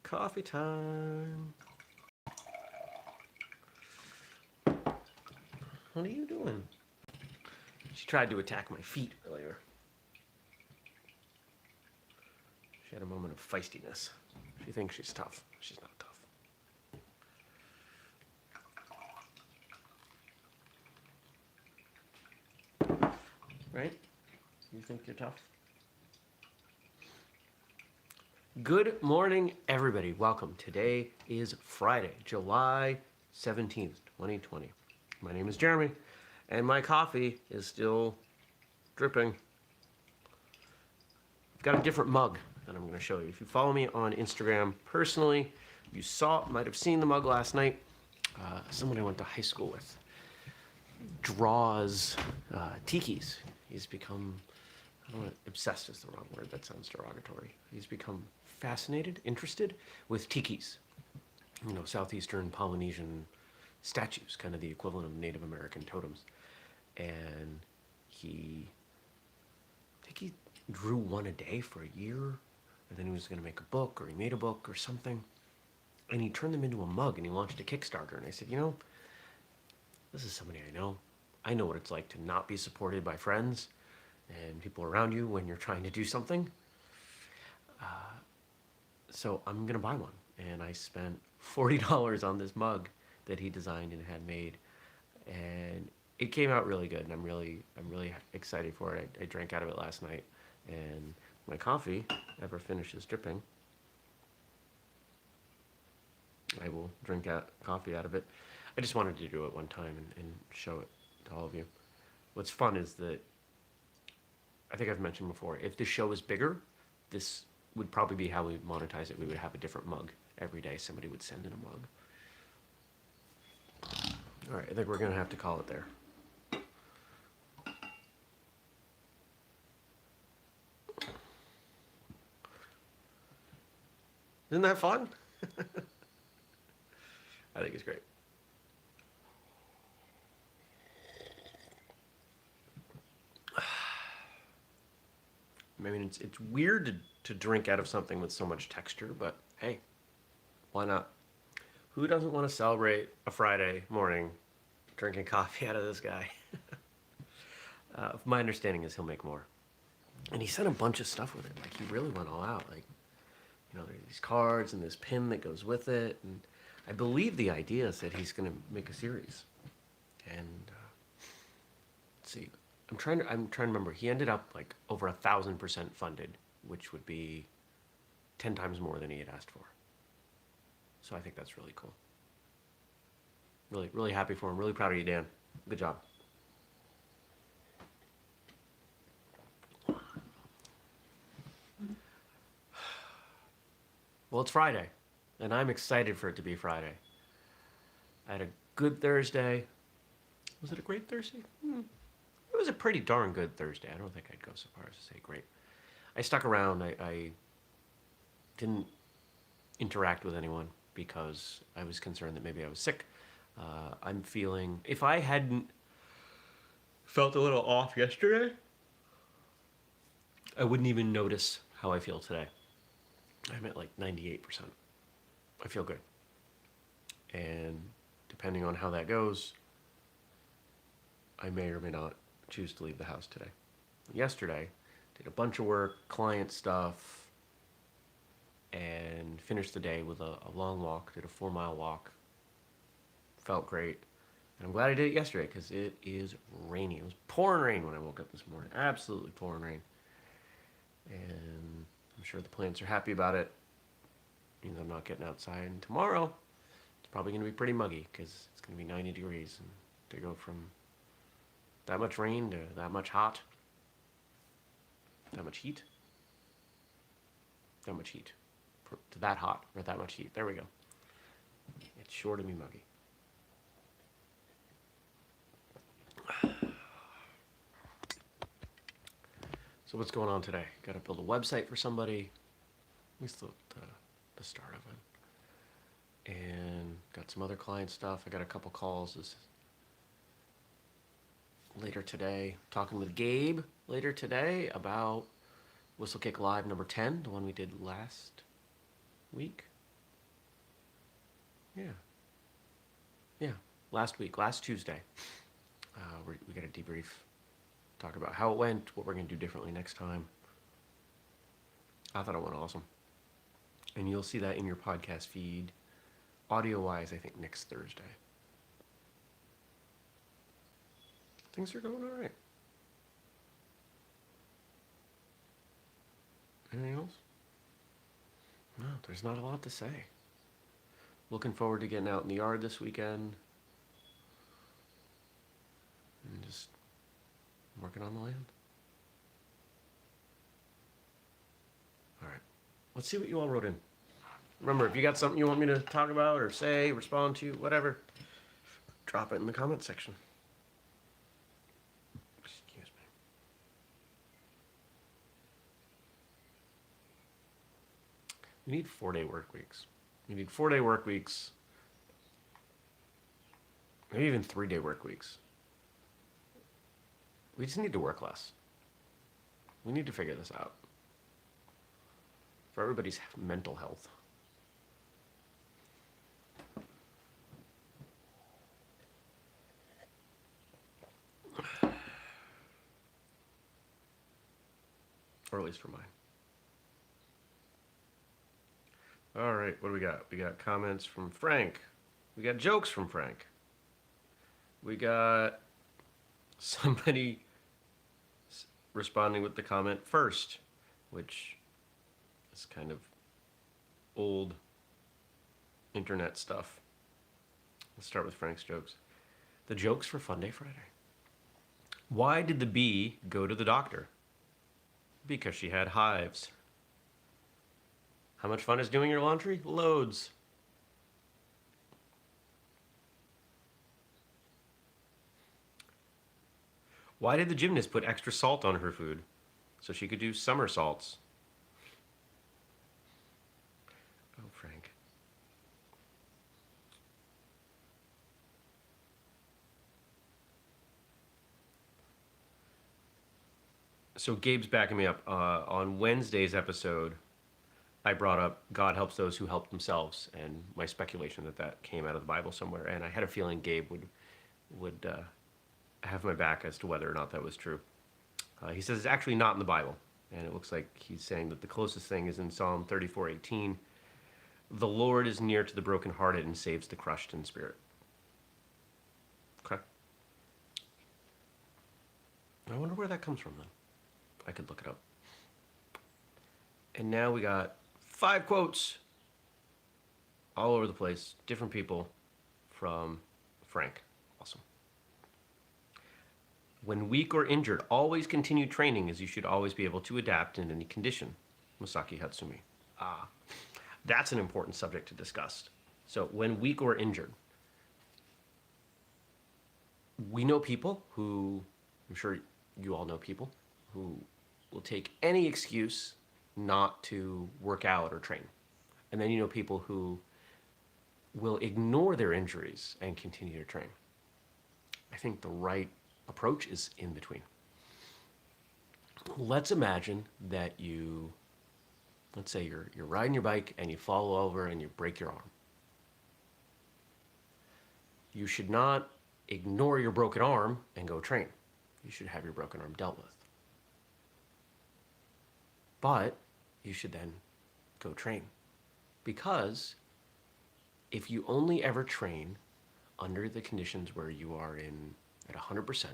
Coffee time. What are you doing? She tried to attack my feet earlier. She had a moment of feistiness. She thinks she's tough. She's not tough. Right? You think you're tough? Good morning, everybody. Welcome. Today is Friday, July 17th, 2020. My name is Jeremy, and my coffee is still dripping. I've got a different mug that I'm going to show you. If you follow me on Instagram personally, you might have seen the mug last night. Someone I went to high school with draws tikis. He's become, I don't know, obsessed is the wrong word. That sounds derogatory. He's become fascinated, interested with tikis. You know, Southeastern Polynesian statues, kind of the equivalent of Native American totems. And I think he drew one a day for a year, and then he was going to make a book, or he made a book or something. And he turned them into a mug, and he launched a Kickstarter. And I said, you know, this is somebody I know. I know what it's like to not be supported by friends and people around you when you're trying to do something. So I'm gonna buy one, and I spent $40 on this mug that he designed and had made, and it came out really good. And I'm really excited for it. I drank out of it last night, and my coffee never finishes dripping. I will drink coffee out of it. I just wanted to do it one time and show it to all of you. What's fun is that, I think I've mentioned before, if the show is bigger, this would probably be how we monetize it. We would have a different mug every day. Somebody would send in a mug. All right, I think we're gonna have to call it there. Isn't that fun? I think it's great. I mean, it's weird to drink out of something with so much texture, but hey, why not? Who doesn't want to celebrate a Friday morning drinking coffee out of this guy? My understanding is he'll make more. And he sent a bunch of stuff with it. Like, he really went all out. Like, you know, there's these cards and this pin that goes with it. And I believe the idea is that he's going to make a series. And let's see. I'm trying to remember. He ended up like over 1,000% funded, which would be 10 times more than he had asked for. So I think that's really cool. Really happy for him. Really proud of you, Dan. Good job. Well, it's Friday, and I'm excited for it to be Friday. I had a good Thursday. Was it a great Thursday? It was a pretty darn good Thursday. I don't think I'd go so far as to say great. I stuck around. I didn't interact with anyone because I was concerned that maybe I was sick. I'm feeling, if I hadn't felt a little off yesterday, I wouldn't even notice how I feel today. I'm at like 98%. I feel good. And depending on how that goes, I may or may not choose to leave the house today. Yesterday, did a bunch of work, client stuff, and finished the day with a long walk. Did a 4-mile walk. Felt great. And I'm glad I did it yesterday because it is rainy. It was pouring rain when I woke up this morning. Absolutely pouring rain. And I'm sure the plants are happy about it. Means I'm not getting outside. And tomorrow, it's probably going to be pretty muggy because it's going to be 90 degrees. And to go from that much rain to that much hot, that much heat, to that hot or that much heat. There we go. It's sure to be muggy. So what's going on today? Got to build a website for somebody. At least the start of it. And got some other client stuff. I got a couple calls later today. Talking with Gabe later today about Whistlekick Live number 10, the one we did last week. Yeah. Yeah. Last Tuesday, we got a debrief, talk about how it went, what we're going to do differently next time. I thought it went awesome. And you'll see that in your podcast feed, audio-wise, I think next Thursday. Things are going all right. Anything else? No, there's not a lot to say. Looking forward to getting out in the yard this weekend. And just working on the land. All right. Let's see what you all wrote in. Remember, if you got something you want me to talk about or say, respond to, whatever, drop it in the comment section. Excuse me. We need 4-day work weeks. We need 4-day work weeks. Maybe even 3-day work weeks. We just need to work less. We need to figure this out. For everybody's mental health. Or at least for mine. All right, what do we got? We got comments from Frank. We got jokes from Frank. We got somebody responding with the comment first, which is kind of old internet stuff. Let's start with Frank's jokes. The jokes for Funday Friday. Why did the bee go to the doctor? Because she had hives. How much fun is doing your laundry? Loads. Why did the gymnast put extra salt on her food? So she could do somersaults. Oh, Frank. So Gabe's backing me up. On Wednesday's episode, I brought up God helps those who help themselves, and my speculation that came out of the Bible somewhere. And I had a feeling Gabe would have my back as to whether or not that was true. He says it's actually not in the Bible, and it looks like he's saying that the closest thing is in Psalm 34:18. The Lord is near to the brokenhearted and saves the crushed in spirit. Okay. I wonder where that comes from then. I could look it up. And now we got 5 quotes all over the place, different people, from Frank. Awesome. When weak or injured, always continue training, as you should always be able to adapt in any condition. Masaaki Hatsumi. That's an important subject to discuss. So when weak or injured, we know people who, I'm sure you all know people, who will take any excuse not to work out or train. And then you know people who will ignore their injuries and continue to train. I think the right approach is in between. Let's imagine that let's say you're riding your bike and you fall over and you break your arm. You should not ignore your broken arm and go train. You should have your broken arm dealt with. But you should then go train. Because if you only ever train under the conditions where you are at 100%,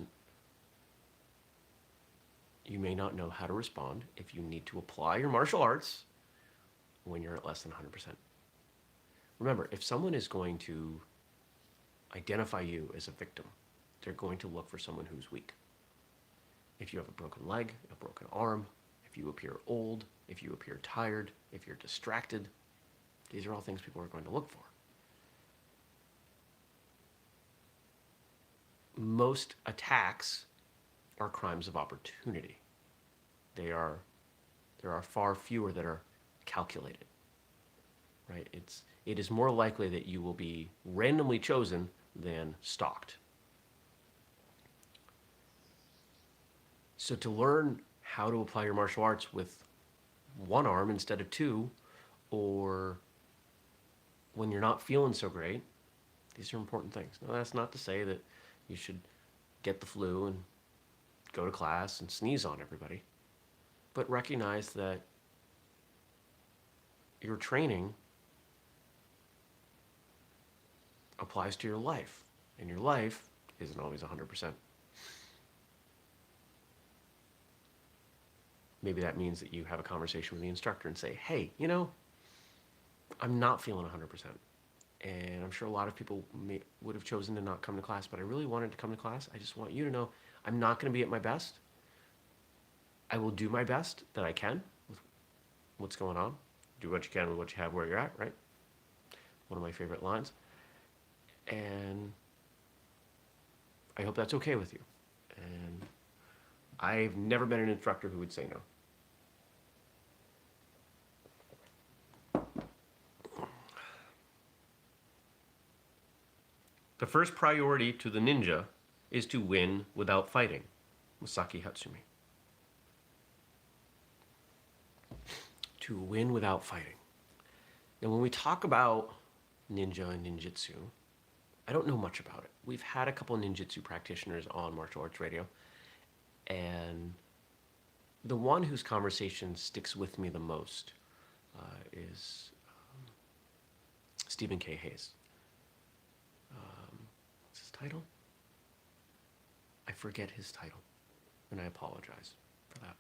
you may not know how to respond if you need to apply your martial arts when you're at less than 100%. Remember, if someone is going to identify you as a victim, they're going to look for someone who's weak. If you have a broken leg, a broken arm, if you appear old, if you appear tired, if you're distracted, these are all things people are going to look for. Most attacks are crimes of opportunity. There are far fewer that are calculated, right? It is more likely that you will be randomly chosen than stalked. So to learn how to apply your martial arts with one arm instead of 2, or when you're not feeling so great, these are important things. Now, that's not to say that you should get the flu and go to class and sneeze on everybody, but recognize that your training applies to your life, and your life isn't always 100%. Maybe that means that you have a conversation with the instructor and say, hey, I'm not feeling 100%. And I'm sure a lot of people would have chosen to not come to class, but I really wanted to come to class. I just want you to know I'm not going to be at my best. I will do my best that I can with what's going on. Do what you can with what you have where you're at, right? One of my favorite lines. And I hope that's okay with you. And I've never been an instructor who would say no. The first priority to the ninja is to win without fighting. Masaaki Hatsumi. To win without fighting. Now, when we talk about ninja and ninjutsu, I don't know much about it. We've had a couple of ninjutsu practitioners on Martial Arts Radio, and the one whose conversation sticks with me the most is Stephen K. Hayes. What's his title? I forget his title, and I apologize for that.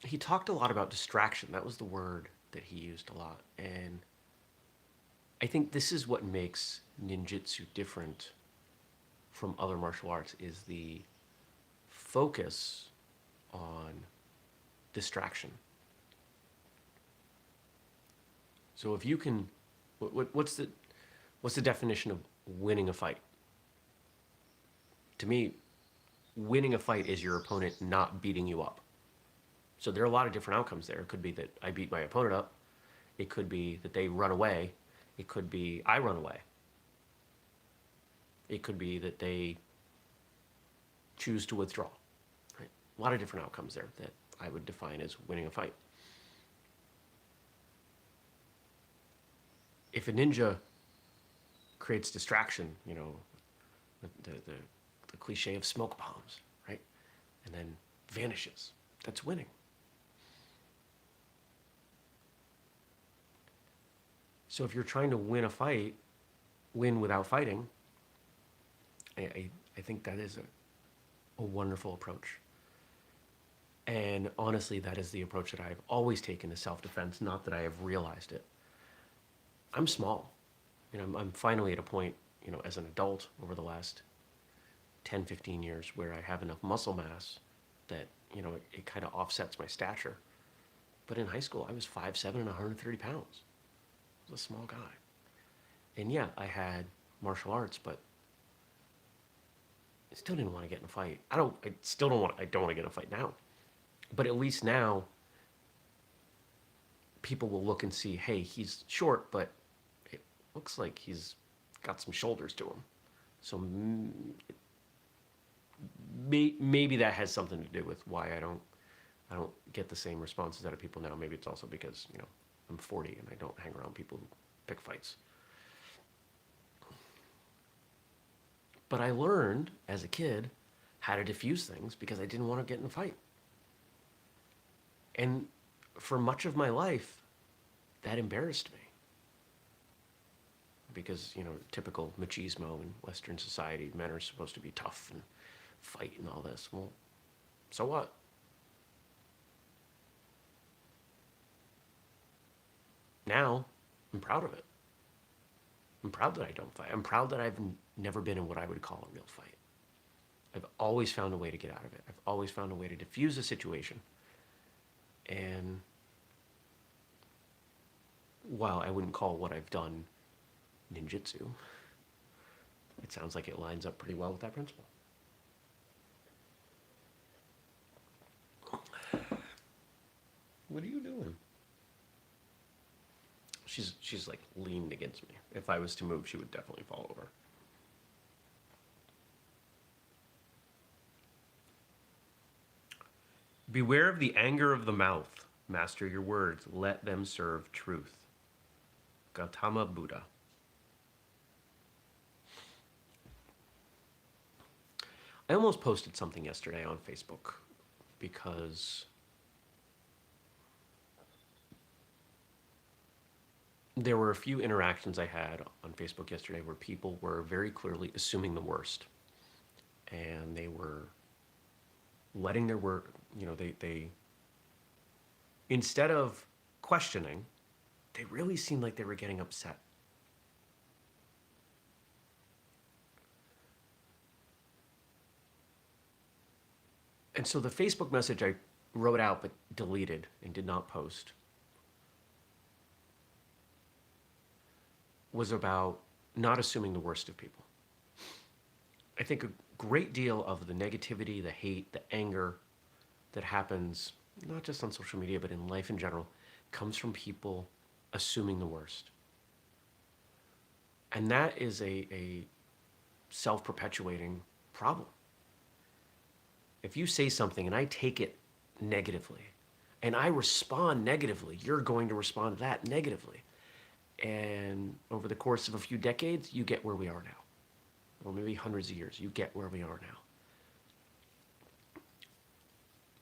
He talked a lot about distraction. That was the word that he used a lot. And I think this is what makes ninjutsu different from other martial arts, is the focus on distraction. So if you can, what's the definition of winning a fight? To me, winning a fight is your opponent not beating you up. So there are a lot of different outcomes there. It could be that I beat my opponent up. It could be that they run away. It could be I run away. It could be that they choose to withdraw. Right? A lot of different outcomes there that I would define as winning a fight. If a ninja creates distraction, the cliche of smoke bombs, right? And then vanishes, that's winning. So if you're trying to win a fight, win without fighting, I think that is a wonderful approach. And honestly, that is the approach that I've always taken to self-defense, not that I have realized it. I'm small. I'm finally at a point, as an adult over the last 10, 15 years where I have enough muscle mass that, it kind of offsets my stature. But in high school, I was 5'7" and 130 pounds. I was a small guy. And yeah, I had martial arts, but I still didn't want to get in a fight. I don't want to get in a fight now. But at least now, people will look and see, hey, he's short, but it looks like he's got some shoulders to him. So maybe that has something to do with why I don't get the same responses out of people now. Maybe it's also because, I'm 40 and I don't hang around people who pick fights. But I learned as a kid how to diffuse things because I didn't want to get in a fight. And for much of my life, that embarrassed me. Because, typical machismo in Western society, men are supposed to be tough and fight and all this. Well, so what? Now, I'm proud of it. I'm proud that I don't fight. I'm proud that I've never been in what I would call a real fight. I've always found a way to get out of it. I've always found a way to diffuse a situation. And while I wouldn't call what I've done ninjutsu, it sounds like it lines up pretty well with that principle. What are you doing? She's like leaned against me. If I was to move, she would definitely fall over. Beware of the anger of the mouth. Master your words. Let them serve truth. Gautama Buddha. I almost posted something yesterday on Facebook because there were a few interactions I had on Facebook yesterday where people were very clearly assuming the worst. And they were letting their word, they instead of questioning, they really seemed like they were getting upset. And so the Facebook message I wrote out but deleted and did not post was about not assuming the worst of people. I think a great deal of the negativity, the hate, the anger that happens, not just on social media, but in life in general, comes from people assuming the worst. And that is a self-perpetuating problem. If you say something and I take it negatively and I respond negatively, you're going to respond to that negatively. And over the course of a few decades, you get where we are now. Or maybe hundreds of years, you get where we are now.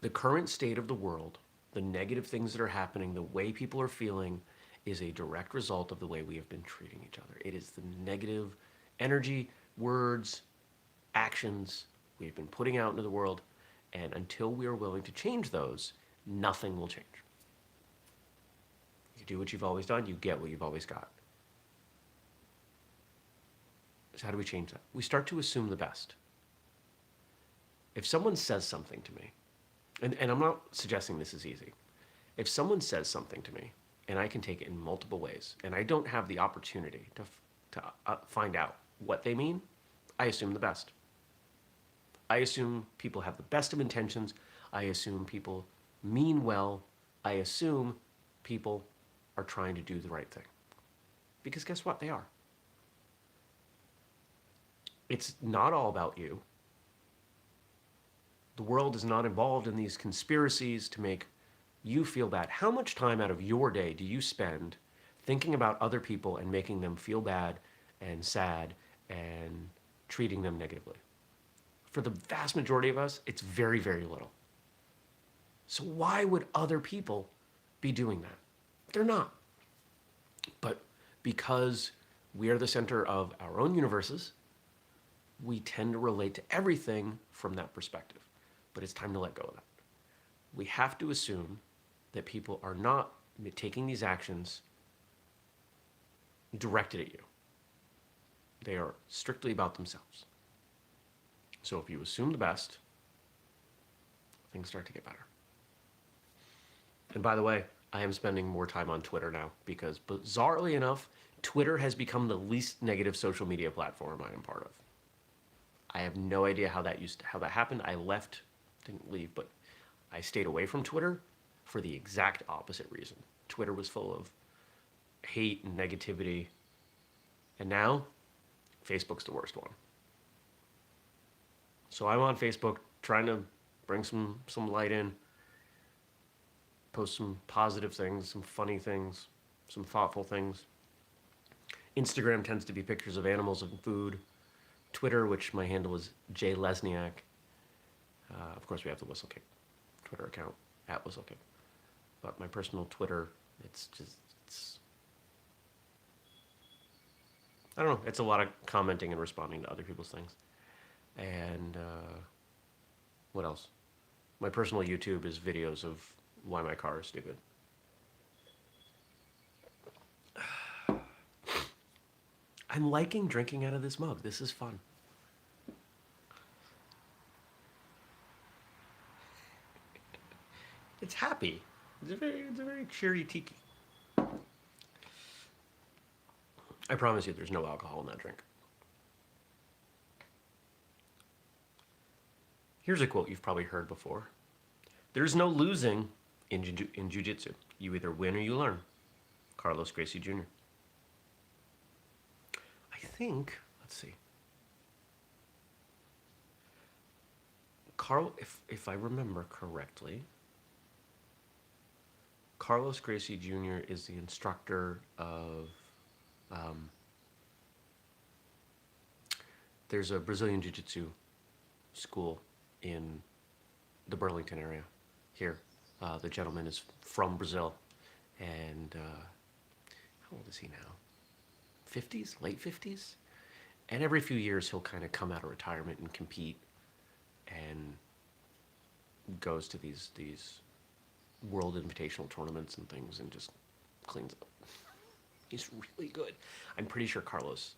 The current state of the world, the negative things that are happening, the way people are feeling, is a direct result of the way we have been treating each other. It is the negative energy, words, actions we've been putting out into the world, and until we are willing to change those, nothing will change. You do what you've always done, you get what you've always got. So how do we change that? We start to assume the best. If someone says something to me, and I'm not suggesting this is easy. If someone says something to me, and I can take it in multiple ways, and I don't have the opportunity to find out what they mean, I assume the best. I assume people have the best of intentions. I assume people mean well. I assume people are trying to do the right thing. Because guess what? They are. It's not all about you. The world is not involved in these conspiracies to make you feel bad. How much time out of your day do you spend thinking about other people and making them feel bad and sad and treating them negatively? For the vast majority of us, it's very, very little. So why would other people be doing that? They're not. But because we are the center of our own universes, we tend to relate to everything from that perspective. But it's time to let go of that. We have to assume that people are not taking these actions directed at you. They are strictly about themselves. So if you assume the best, things start to get better. And by the way, I am spending more time on Twitter now because, bizarrely enough, Twitter has become the least negative social media platform I am part of. I have no idea how that happened. I didn't leave, but I stayed away from Twitter for the exact opposite reason. Twitter was full of hate and negativity, and now Facebook's the worst one. So I'm on Facebook trying to bring some light in, post some positive things, some funny things, some thoughtful things. Instagram tends to be pictures of animals and food. Twitter, which my handle is J Lesniak. Of course, we have the whistlekick Twitter account, @whistlekick. But my personal Twitter, it's I don't know, it's a lot of commenting and responding to other people's things. And what else? My personal YouTube is videos of why my car is stupid. I'm liking drinking out of this mug. This is fun. It's happy. It's a very cheery tiki. I promise you there's no alcohol in that drink. Here's a quote you've probably heard before. There's no losing in Jiu-Jitsu. You either win or you learn. Carlos Gracie Jr. I think, let's see. If I remember correctly, Carlos Gracie Jr. is the instructor of Um, there's a Brazilian Jiu-Jitsu school in the Burlington area here. The gentleman is from Brazil, and how old is he now? 50s, late 50s? And every few years he'll kind of come out of retirement and compete, and goes to these world invitational tournaments and things, and just cleans up. He's really good. I'm pretty sure Carlos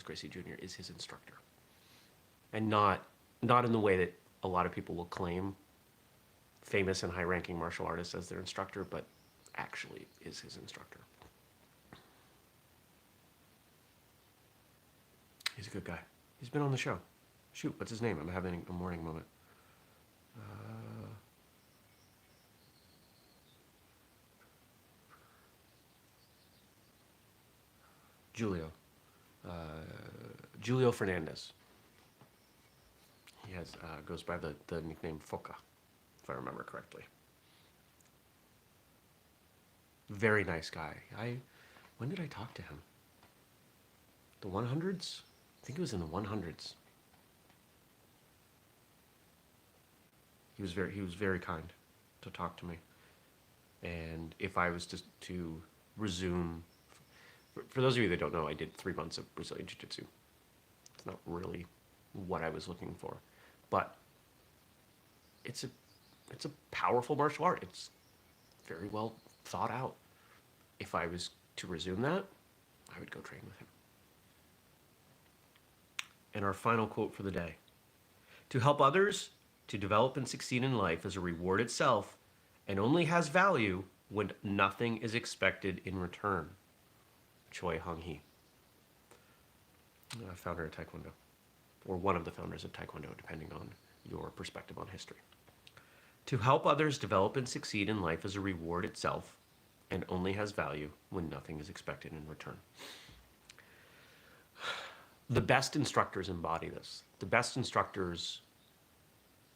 Gracie Jr. is his instructor, and not in the way that a lot of people will claim famous and high-ranking martial artists as their instructor, but actually is his instructor. He's a good guy. He's been on the show. Shoot, what's his name? I'm having a morning moment. Julio. Julio Fernandez. He has goes by the nickname Foca, if I remember correctly. Very nice guy. When did I talk to him? The 100s? I think it was in the 100s. He was very kind to talk to me. And if I was to resume, for those of you that don't know, I did 3 months of Brazilian Jiu-Jitsu. It's not really what I was looking for, but it's a powerful martial art. It's very well thought out. If I was to resume that, I would go train with him. And our final quote for the day: to help others to develop and succeed in life is a reward itself, and only has value when nothing is expected in return. Choi Hong Hi, founder of Taekwondo, or one of the founders of Taekwondo, depending on your perspective on history. To help others develop and succeed in life is a reward itself, and only has value when nothing is expected in return. The best instructors embody this. The best instructors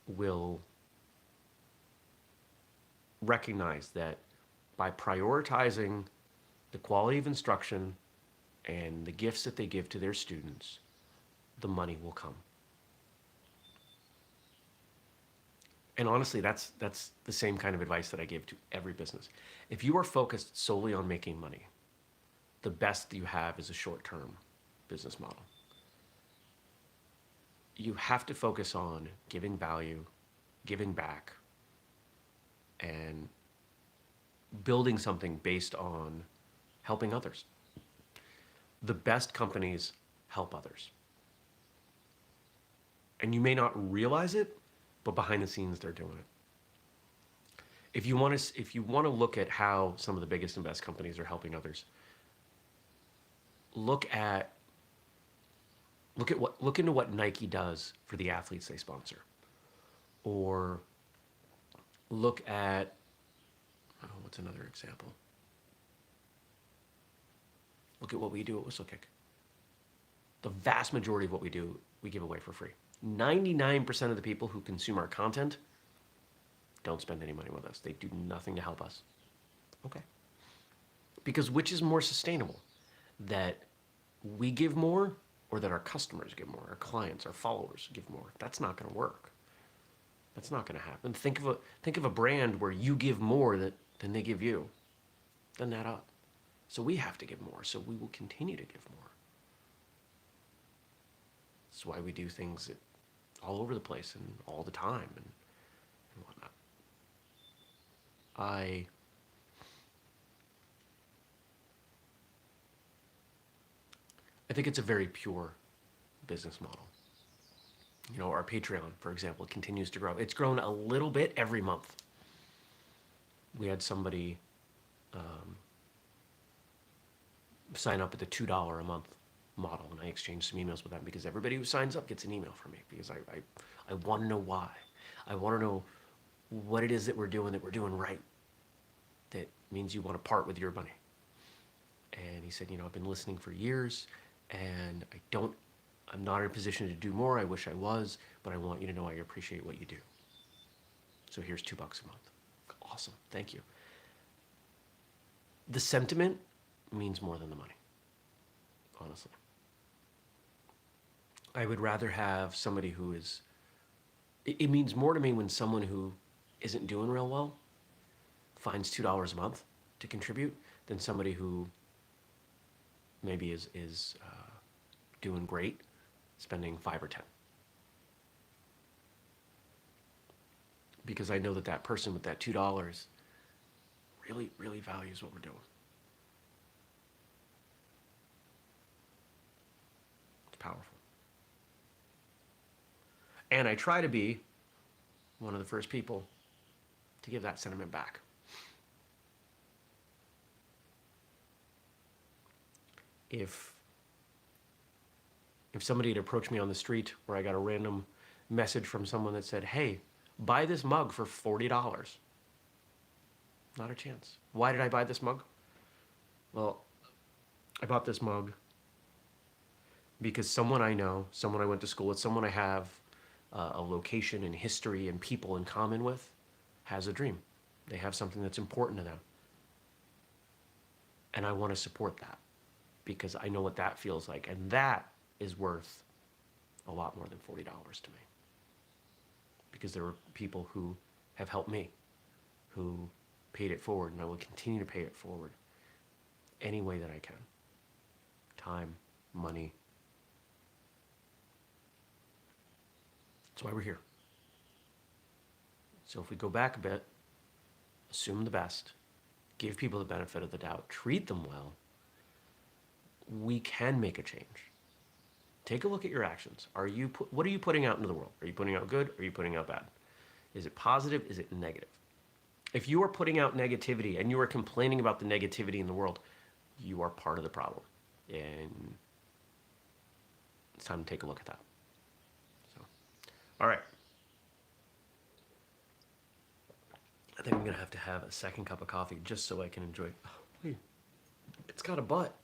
will recognize that by prioritizing the quality of instruction and the gifts that they give to their students, the money will come. And honestly, that's the same kind of advice that I give to every business. If you are focused solely on making money, the best you have is a short-term business model. You have to focus on giving value, giving back, and building something based on helping others. The best companies help others. And you may not realize it, but behind the scenes they're doing it. If you want to look at how some of the biggest and best companies are helping others, look into what Nike does for the athletes they sponsor. Or look at, what's another example? Look at what we do at whistlekick. The vast majority of what we do, we give away for free. 99% of the people who consume our content don't spend any money with us. They do nothing to help us. Okay. Because which is more sustainable? That we give more, or that our customers give more, our clients, our followers give more? That's not going to work. That's not going to happen. Think of a brand where you give more than they give you. Doesn't add up. So we have to give more. So we will continue to give more. That's why we do things all over the place and all the time and whatnot. I think it's a very pure business model. You know, our Patreon, for example, continues to grow. It's grown a little bit every month. We had somebody sign up at the $2 a month model, and I exchanged some emails with them because everybody who signs up gets an email from me because I want to know why. I want to know what it is that we're doing right. That means you want to part with your money. And he said, I've been listening for years, and I'm not in a position to do more. I wish I was, but I want you to know I appreciate what you do. So here's $2 a month. Awesome. Thank you. The sentiment means more than the money. honestly. I would rather have somebody who is, it means more to me when someone who isn't doing real well finds $2 a month to contribute than somebody who maybe is doing great, spending 5 or 10. Because I know that that person with that $2 really, really values what we're doing. It's powerful. And I try to be one of the first people to give that sentiment back. If somebody had approached me on the street where I got a random message from someone that said, hey, buy this mug for $40. Not a chance. Why did I buy this mug? Well, I bought this mug because someone I know, someone I went to school with, someone I have a location and history and people in common with, has a dream. They have something that's important to them. And I want to support that because I know what that feels like. And that is worth a lot more than $40 to me. Because there are people who have helped me, who paid it forward, and I will continue to pay it forward any way that I can. Time, money. That's why we're here. So if we go back a bit, assume the best, give people the benefit of the doubt, treat them well, we can make a change. Take a look at your actions. What are you putting out into the world? Are you putting out good? Or are you putting out bad? Is it positive? Is it negative? If you are putting out negativity and you are complaining about the negativity in the world, you are part of the problem. And it's time to take a look at that. So, all right. I think I'm going to have a second cup of coffee just so I can enjoy. Oh, wait. It's got a butt.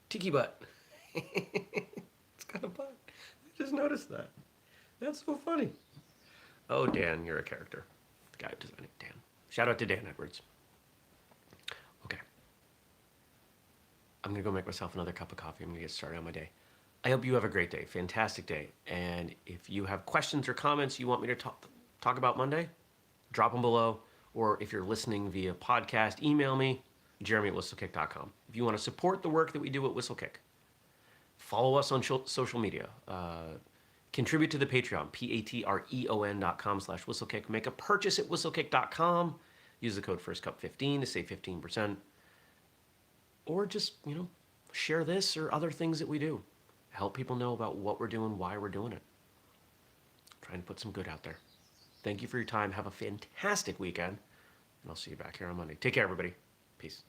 Tiki butt. It's got a butt. I just noticed that. That's so funny. Oh, Dan, you're a character. The guy who designed it, Dan. Shout out to Dan Edwards. Okay. I'm going to go make myself another cup of coffee. I'm going to get started on my day. I hope you have a great day, fantastic day. And if you have questions or comments you want me to talk about Monday, drop them below. Or if you're listening via podcast, email me, jeremy@whistlekick.com. If you want to support the work that we do at Whistlekick, follow us on social media. Contribute to the Patreon, patreon.com/whistlekick. Make a purchase at whistlekick.com. Use the code FIRSTCUP15 to save 15%. Or just, share this or other things that we do. Help people know about what we're doing, why we're doing it. Trying to put some good out there. Thank you for your time. Have a fantastic weekend. And I'll see you back here on Monday. Take care, everybody. Peace.